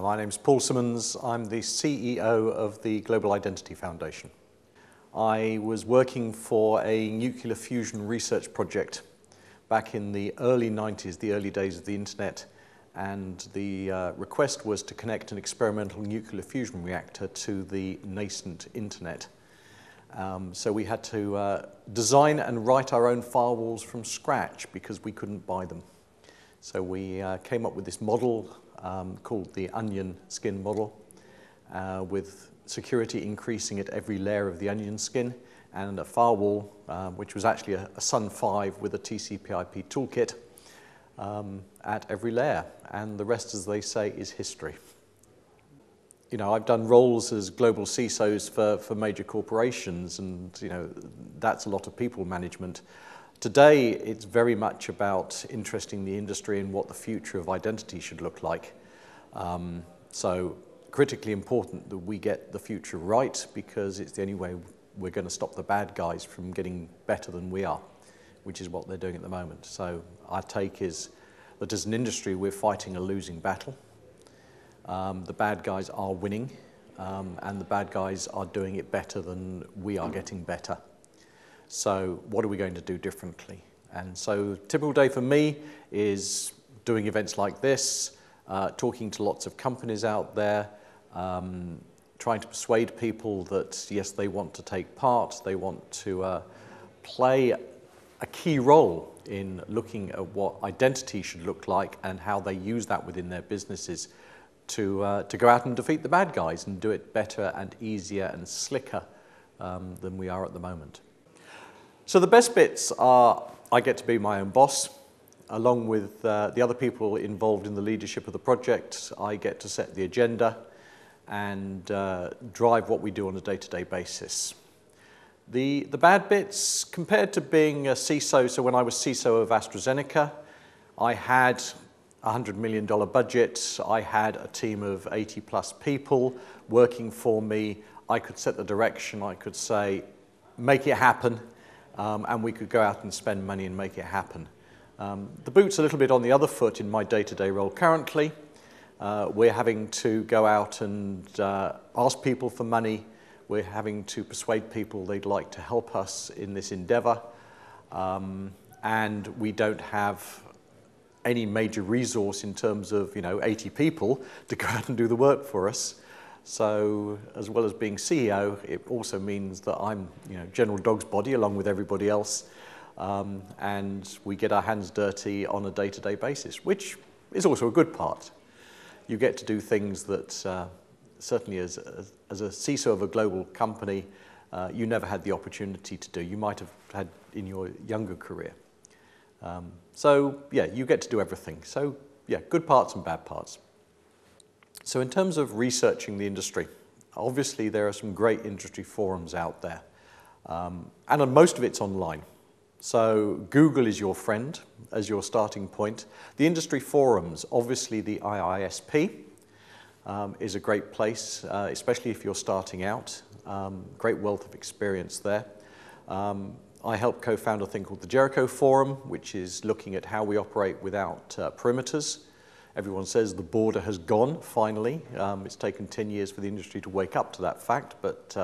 My name's Paul Simmonds. I'm the CEO of the Global Identity Foundation. I was working for a nuclear fusion research project back in the early 90s, the early days of the internet, and the request was to connect an experimental nuclear fusion reactor to the nascent internet. So we had to design and write our own firewalls from scratch because we couldn't buy them. So we came up with this model called the onion skin model, with security increasing at every layer of the onion skin, and a firewall which was actually a Sun 5 with a TCP/IP toolkit at every layer. And the rest, as they say, is history. You know, I've done roles as global CISOs for major corporations, and you know, that's a lot of people management. Today, it's very much about interesting the industry in what the future of identity should look like. So critically important that we get the future right, because it's the only way we're going to stop the bad guys from getting better than we are, which is what they're doing at the moment. So our take is that as an industry, we're fighting a losing battle. The bad guys are winning, and the bad guys are doing it better than we are getting better. So what are we going to do differently? And so a typical day for me is doing events like this, talking to lots of companies out there, trying to persuade people that, yes, they want to take part, they want to play a key role in looking at what identity should look like and how they use that within their businesses to go out and defeat the bad guys and do it better and easier and slicker than we are at the moment. So the best bits are I get to be my own boss. Along with the other people involved in the leadership of the project, I get to set the agenda and drive what we do on a day-to-day basis. The bad bits, compared to being a CISO, so when I was CISO of AstraZeneca, I had a $100 million budget, I had a team of 80 plus people working for me. I could set the direction, I could say, make it happen, and we could go out and spend money and make it happen. The boot's a little bit on the other foot in my day-to-day role currently. We're having to go out and ask people for money. We're having to persuade people they'd like to help us in this endeavor. And we don't have any major resource in terms of 80 people to go out and do the work for us. So as well as being CEO, it also means that I'm general dog's body along with everybody else. And we get our hands dirty on a day-to-day basis, which is also a good part. You get to do things that certainly as a CISO of a global company, you never had the opportunity to do. You might have had in your younger career. So yeah, you get to do everything. So yeah, good parts and bad parts. So in terms of researching the industry, obviously there are some great industry forums out there, and most of it's online. So Google is your friend as your starting point. The industry forums, obviously the IISP is a great place, especially if you're starting out. Great wealth of experience there. I helped co-found a thing called the Jericho Forum, which is looking at how we operate without perimeters. Everyone says the border has gone, finally. It's taken 10 years for the industry to wake up to that fact, but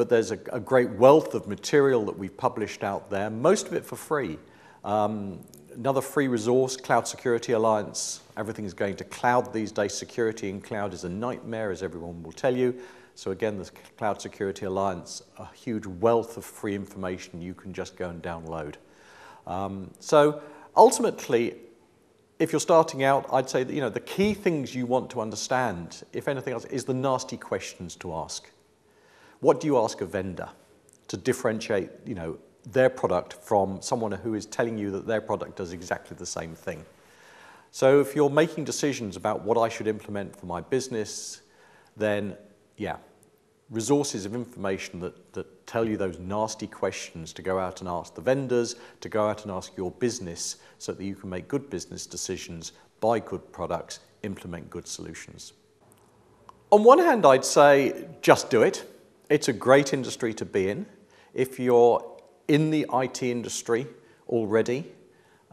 there's a great wealth of material that we've published out there, most of it for free. Another free resource, Cloud Security Alliance. Everything's going to cloud these days. Security in cloud is a nightmare, as everyone will tell you. So again, the Cloud Security Alliance, a huge wealth of free information you can just go and download. So ultimately, if you're starting out, I'd say that the key things you want to understand, if anything else, is the nasty questions to ask. What do you ask a vendor to differentiate, their product from someone who is telling you that their product does exactly the same thing? So if you're making decisions about what I should implement for my business, then yeah, resources of information that tell you those nasty questions to go out and ask the vendors, to go out and ask your business so that you can make good business decisions, buy good products, implement good solutions. On one hand, I'd say just do it. It's a great industry to be in. If you're in the IT industry already,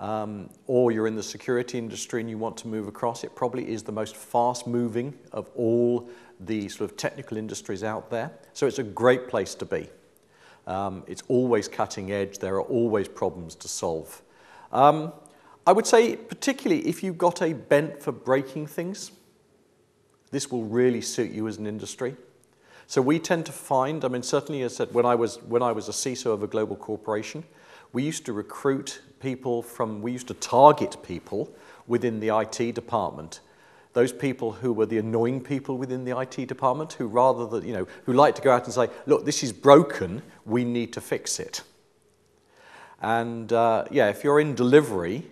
or you're in the security industry and you want to move across, it probably is the most fast-moving of all the sort of technical industries out there. So it's a great place to be. It's always cutting edge. There are always problems to solve. I would say, particularly if you've got a bent for breaking things, this will really suit you as an industry. So we tend to find, I mean, certainly as I said, when I was a CISO of a global corporation, we used to recruit people we used to target people within the IT department. Those people who were the annoying people within the IT department, who rather than, who like to go out and say, look, this is broken, we need to fix it. And if you're in delivery,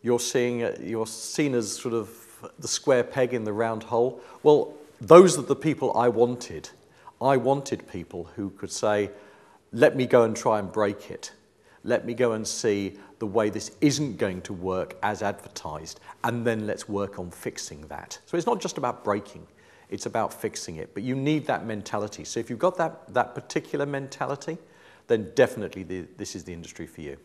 you're seen as sort of the square peg in the round hole. Well, those are the people I wanted. I wanted people who could say, let me go and try and break it. Let me go and see the way this isn't going to work as advertised, and then let's work on fixing that. So it's not just about breaking, it's about fixing it. But you need that mentality. So if you've got that particular mentality, then definitely this is the industry for you.